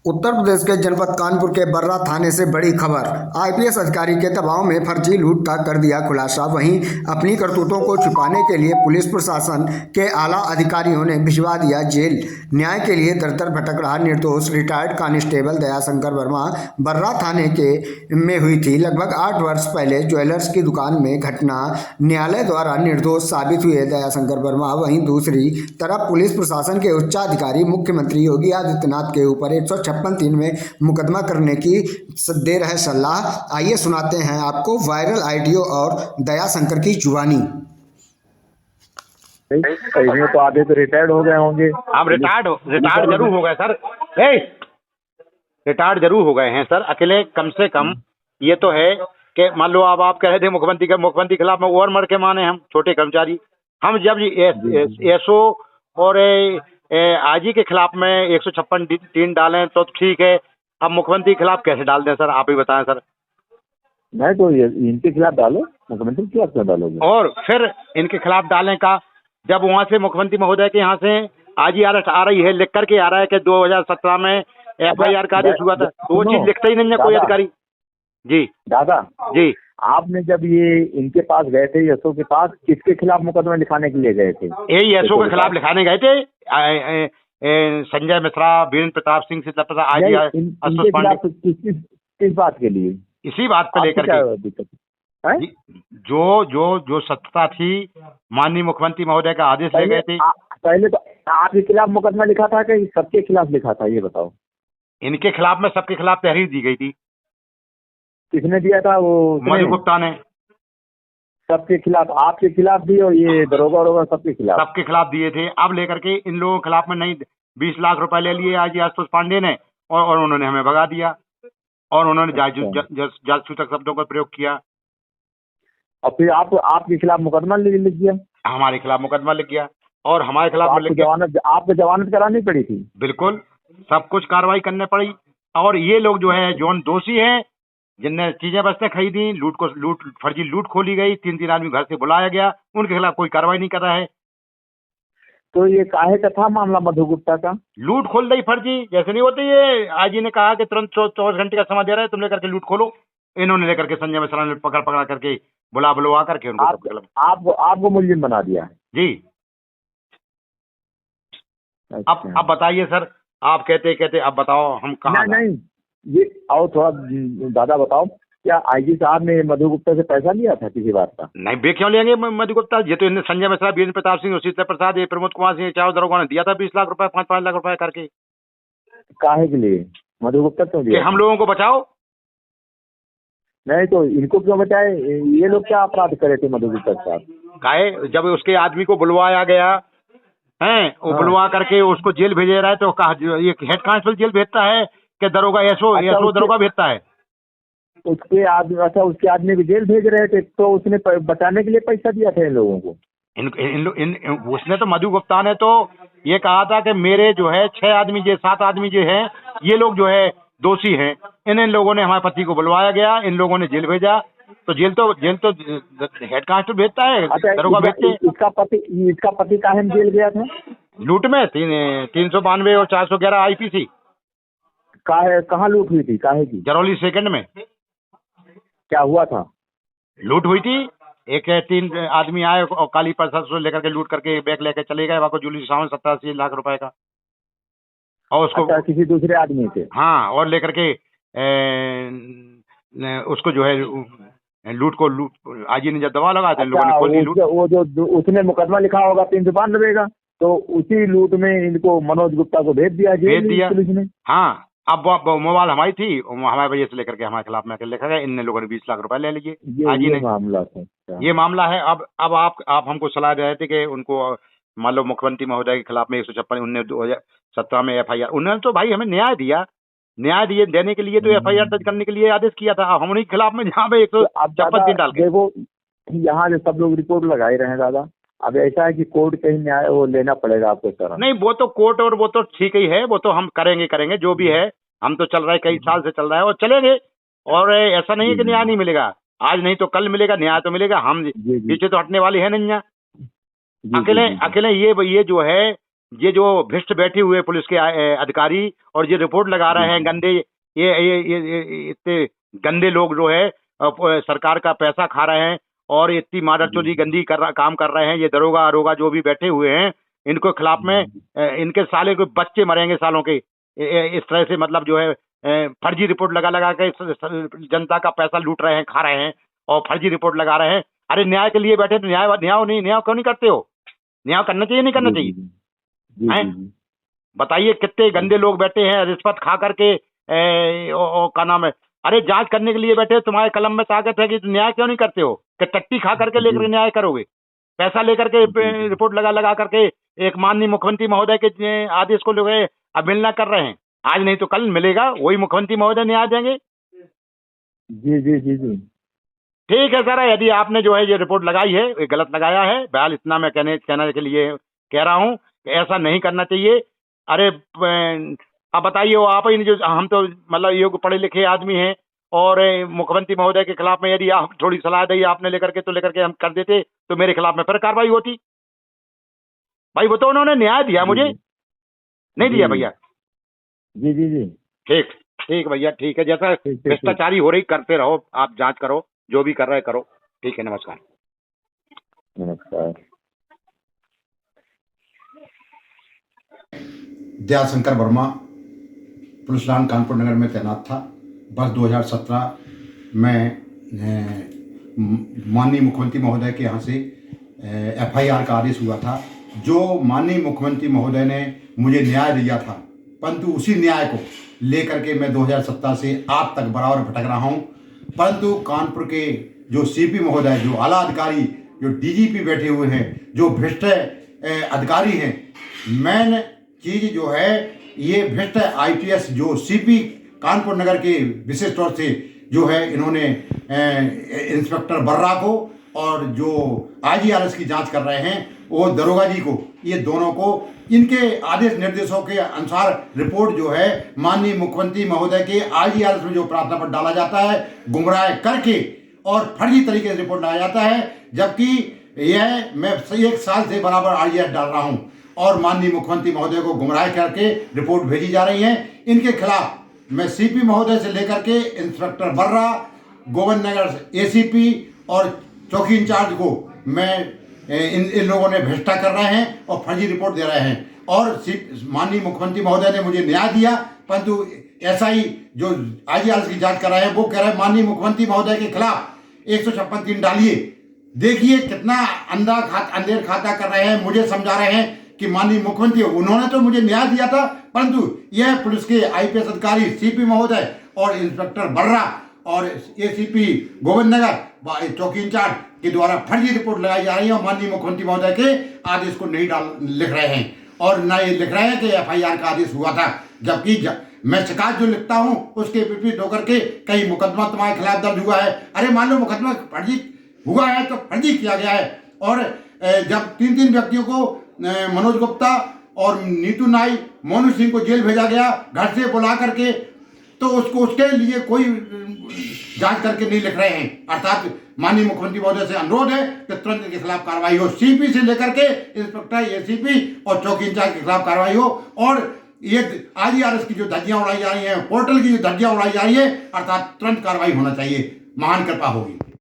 उत्तर प्रदेश के जनपद कानपुर के बर्रा थाने से बड़ी खबर। आईपीएस अधिकारी के दबाव में फर्जी लूट का कर दिया खुलासा। वहीं अपनी करतूतों को छुपाने के लिए पुलिस प्रशासन के आला अधिकारियों ने भिजवा दिया जेल। न्याय के लिए दर दर भटक रहा निर्दोष रिटायर्ड कांस्टेबल दयाशंकर वर्मा बर्रा थाने के में हुई थी। लगभग 8 वर्ष पहले ज्वेलर्स की दुकान में घटना न्यायालय द्वारा निर्दोष साबित हुए दयाशंकर वर्मा। वहीं दूसरी तरफ पुलिस प्रशासन के उच्चाधिकारी मुख्यमंत्री योगी आदित्यनाथ के ऊपर 156(3) में मुकदमा करने की दे रहे सलाह। आइए सुनाते हैं आपको वायरल ऑडियो और दयाशंकर की जुबानी। इसमें तो आधे तो रिटायर्ड हो गए होंगे। हम रिटायर्ड जरूर हो गए सर। रिटायर्ड जरूर हो गए हैं सर। अकेले कम से कम ये तो है कि मान लो अब आप कह रहे थे मुख्यमंत्री के खिलाफ में ओवर मर के माने हम छोटे कर्मचारी। हम जब एसओ और आईजी के खिलाफ में 156(3) डालें तो ठीक है। अब मुख्यमंत्री के खिलाफ कैसे डाल दें सर, आप ही बताएं सर। नहीं तो इनके खिलाफ डालो, मुख्यमंत्री के खिलाफ क्यों डालोगे? और फिर इनके खिलाफ डालें का जब वहाँ से मुख्यमंत्री महोदय के यहाँ से आईजी अरेस्ट आ रही है, लिख करके आ रहा है कि 2017 में FIR का आदेश हुआ था, तो वो चीज लिखता ही नहीं है कोई अधिकारी। जी दादा जी, आपने जब ये इनके पास गए थे, एसओ के पास, किसके खिलाफ मुकदमा लिखाने के लिए गए थे? यही एसओ के खिलाफ लिखाने गए थे। संजय मिश्रा, वीरेंद्र प्रताप सिंह से आईजी इनके खिलाफ किस बात के लिए? इसी बात पे लेकर के जो सत्ता थी, माननीय मुख्यमंत्री महोदय का आदेश ले गए थे। पहले तो आपके खिलाफ मुकदमा लिखा था कि सबके खिलाफ लिखा था, ये बताओ। इनके खिलाफ में सबके खिलाफ तहरीर दी गई थी। किसने दिया था? वो मधु गुप्ता ने। सबके खिलाफ? आपके खिलाफ भी और ये दरोगा सबके खिलाफ दिए थे। अब लेकर के इन लोगों के खिलाफ में नहीं 20 लाख रुपए ले लिए आईजी आशुतोष पांडे ने, और उन्होंने हमें भगा दिया, और उन्होंने जासूसक शब्दों का प्रयोग किया। और फिर आपके खिलाफ मुकदमा लिख दिया? हमारे खिलाफ मुकदमा लिख गया, और हमारे खिलाफ आपको जमानत करानी पड़ी थी। बिल्कुल, सब कुछ कार्रवाई करने पड़ी। और ये लोग जो है जो दोषी हैं, जिनने चीजें बस्तें खरीदी, फर्जी लूट खोली गई, 3 आदमी घर से बुलाया गया, उनके खिलाफ कोई कार्रवाई नहीं कर रहा है। तो ये काहे का था मामला मधु गुप्ता का? लूट खोल रही फर्जी, जैसे नहीं होती ये। आईजी ने कहा कि तुरंत 24 घंटे का समय दे रहे हैं, तुम लेकर के लूट खोलो। इन्होंने लेकर के संजय मिश्रा ने पकड़ा करके बुलवा करके उनको आपको मुलजिम बना दिया है जी। अच्छा। अब बताइए सर, आप कहते अब बताओ हम कहाँ? नहीं ये और थोड़ा दादा बताओ, क्या आईजी साहब ने मधु गुप्ता से पैसा लिया था किसी बात का? नहीं, बे क्यों लेंगे मधु गुप्ता? ये तो इन्हें संजय मिश्रा, वीरेंद्र प्रताप सिंह, शीतल प्रसाद, ये प्रमोद कुमार सिंह, चारों दरोगा ने दिया था 20 लाख रुपए, 5-5 लाख रुपए करके। काहे के लिए मधु गुप्ता क्यों दिया? हम लोगों को बचाओ। नहीं तो इनको क्यों बचाए? ये लोग क्या अपराध करे थे मधु गुप्ता के साथ? काहे? जब उसके आदमी को बुलवाया गया है, वो बुलवा करके उसको जेल भेजे रहा है, तो कहा ये हेड कांस्टेबल जेल भेजता है कि दरोगा एसओ दरोगा भेजता है? उसके आदमी भी जेल भेज रहे थे, तो उसने बचाने के लिए पैसा दिया था इन लोगों को? उसने तो मधु गुप्ता ने तो ये कहा था कि मेरे जो है 7 आदमी जो है, ये लोग जो है दोषी हैं। इन लोगों ने हमारे पति को बुलवाया गया, इन लोगों ने जेल भेजा, तो जेल तो हेड कांस्टेबल भेजता है, दरोगा भेजते हैं। इसका पति काहे में जेल गया था? लूट में 392 और 411 IPC। कहाँ लूट हुई थी? काहे की? जरौली सेकंड में। क्या हुआ था? लूट हुई थी। 3 आदमी आए और काली परसों लेकर के लूट करके बैग लेकर चले गए। वहाँ को जुली सामान 87 लाख रुपए का, और उसको किसी दूसरे आदमी से? हाँ, और लेकर के उसको जो है लूट आईजी ने जब दबा लगा था, लोगों ने खोल ली लूट। वो जो उसने मुकदमा लिखा होगा 392 का, तो उसी लूट में इनको मनोज गुप्ता को भेज दिया पुलिस ने। हाँ, अब मोबाइल हमारी थी, हमारे वजह से लेकर के हमारे खिलाफ में लिखा गया। इन लोगों ने 20 लाख रुपए ले लिए आईजी ने। ये मामला है। अब आप हमको सलाह दे रहे थे कि उनको मान लो मुख्यमंत्री महोदय के खिलाफ में 156 2017 में FIR, उन्होंने तो भाई हमें न्याय देने के लिए तो FIR दर्ज करने के लिए आदेश किया था। अब हम उन्हीं के खिलाफ में जहाँ पे 156 डाल के देखो, यहाँ से सब लोग रिपोर्ट लगा ही रहे हैं दादा। अब ऐसा है कि कोर्ट कहीं न्याय वो लेना पड़ेगा आपको सर। नहीं, वो तो कोर्ट और वो तो ठीक ही है, वो तो हम करेंगे जो भी है। हम तो चल रहा है, कई साल से चल रहा है और चलेंगे। और ऐसा नहीं है कि न्याय नहीं मिलेगा, आज नहीं तो कल मिलेगा, न्याय तो मिलेगा। हम पीछे तो हटने वाली है नहीं। अकेले ये जो है ये जो भ्रष्ट बैठे हुए पुलिस के अधिकारी और ये रिपोर्ट लगा रहे हैं गंदे, ये इतने गंदे लोग जो है सरकार का पैसा खा रहे हैं और इतनी मादरचोदी गंदी काम कर रहे हैं, ये दरोगा अरोगा जो भी बैठे हुए हैं, इनको खिलाफ में इनके साले को बच्चे मरेंगे सालों के, इस तरह से मतलब जो है फर्जी रिपोर्ट लगा के जनता का पैसा लूट रहे हैं, खा रहे हैं और फर्जी रिपोर्ट लगा रहे हैं। अरे न्याय के लिए बैठे तो न्याय क्यों नहीं करते हो? न्याय करना चाहिए, नहीं करना चाहिए? बताइए कितने गंदे लोग बैठे हैं रिश्वत खा करके, क्या नाम है, अरे जांच करने के लिए बैठे, तुम्हारे कलम में ताकत है कि न्याय क्यों नहीं करते हो? कि टट्टी खा करके लेकर न्याय करोगे? पैसा लेकर के रिपोर्ट लगा करके एक माननीय मुख्यमंत्री महोदय के आदेश को लोग अवहेलना कर रहे हैं। आज नहीं तो कल मिलेगा, वही मुख्यमंत्री महोदय न्याय देंगे। जी जी जी जी ठीक है सर, यदि आपने जो है ये रिपोर्ट लगाई है, ये गलत लगाया है, बहरहाल इतना मैं कहने के लिए कह रहा हूँ कि ऐसा नहीं करना चाहिए। अरे अब बताइए, वो आप ही जो, हम तो मतलब योग्य पढ़े लिखे आदमी हैं और मुख्यमंत्री महोदय के खिलाफ में यदि आप थोड़ी सलाह दी आपने लेकर के हम कर देते तो मेरे खिलाफ में फिर कार्रवाई होती। भाई वो तो उन्होंने न्याय दिया मुझे, नहीं दिया भैया? जी जी जी ठीक ठीक भैया, ठीक है। जैसा भ्रष्टाचारी हो रही करते रहो, आप जांच करो, जो भी कर रहे करो। ठीक है, नमस्कार। नमस्कार। दयाशंकर वर्मा पुलिस लाइन कानपुर नगर में तैनात था। वर्ष 2017 में माननीय मुख्यमंत्री महोदय के यहाँ से FIR का आदेश हुआ था, जो माननीय मुख्यमंत्री महोदय ने मुझे न्याय दिया था, परंतु उसी न्याय को लेकर के मैं 2017 से आज तक बराबर भटक रहा हूँ। परंतु कानपुर के जो CP महोदय, जो आला अधिकारी, जो DGP बैठे हुए हैं, जो भ्रष्ट अधिकारी हैं, मेन चीज़ जो है ये भ्रष्ट IPS जो CP कानपुर नगर के विशेष तौर से जो है इन्होंने इंस्पेक्टर बर्रा को और जो IGRS की जांच कर रहे हैं वो दरोगा जी को, ये दोनों को इनके आदेश निर्देशों के अनुसार रिपोर्ट जो है माननीय मुख्यमंत्री महोदय के IGRS में जो प्रार्थना पत्र डाला जाता है, गुमराह करके और फर्जी तरीके से रिपोर्ट लाया जाता है, जबकि यह मैं 1 साल से बराबर IGRS डाल रहा हूं और माननीय मुख्यमंत्री महोदय को गुमराह करके रिपोर्ट भेजी जा रही है। इनके खिलाफ मैं CP महोदय से लेकर के इंस्पेक्टर बर्रा, गोविंद नगर ACP और चौकी इंचार्ज को मैं इन लोगों ने भ्रष्टा कर रहे हैं और फर्जी रिपोर्ट दे रहे हैं। और माननीय मुख्यमंत्री महोदय ने मुझे न्याय दिया, परंतु SI जो IGRS की जांच कर रहे हैं वो कह रहे हैं माननीय मुख्यमंत्री महोदय के खिलाफ 156(3) डालिए। देखिए कितना अंधेर खाता कर रहे हैं, मुझे समझा रहे हैं कि माननीय मुख्यमंत्री, उन्होंने तो मुझे न्याय दिया था, परंतु यह पुलिस के IPS अधिकारी CP महोदय और इंस्पेक्टर बर्रा और ACP गोविंद नगर चौकी इंचार्ज के द्वारा फर्जी रिपोर्ट लगाई जा रही है और माननीय मुख्यमंत्री महोदय के आदेश को नहीं लिख रहे हैं और न ये लिख रहे हैं कि FIR का आदेश हुआ था, जबकि मैं शिकायत जो लिखता हूं उसके विपरीत होकर के कहीं मुकदमा तुम्हारे खिलाफ दर्ज हुआ है। अरे मान लो मुकदमा फर्जी हुआ है तो फर्जी किया गया है। और जब 3 व्यक्तियों को मनोज गुप्ता और नीतू नाई, मोनू सिंह को जेल भेजा गया घर से बुला करके, तो उसके लिए कोई जांच करके नहीं लिख रहे हैं। अर्थात माननीय मुख्यमंत्री महोदय से अनुरोध है कि तुरंत इनके खिलाफ कार्रवाई हो, CP से लेकर के इंस्पेक्टर ACP और चौकी इंचार्ज के खिलाफ कार्रवाई हो। और ये IGRS की जो धज्जियां उड़ाई जा रही हैं, पोर्टल की जो धज्जियां उड़ाई जा रही है, अर्थात तुरंत कार्रवाई होना चाहिए। महान कृपा होगी।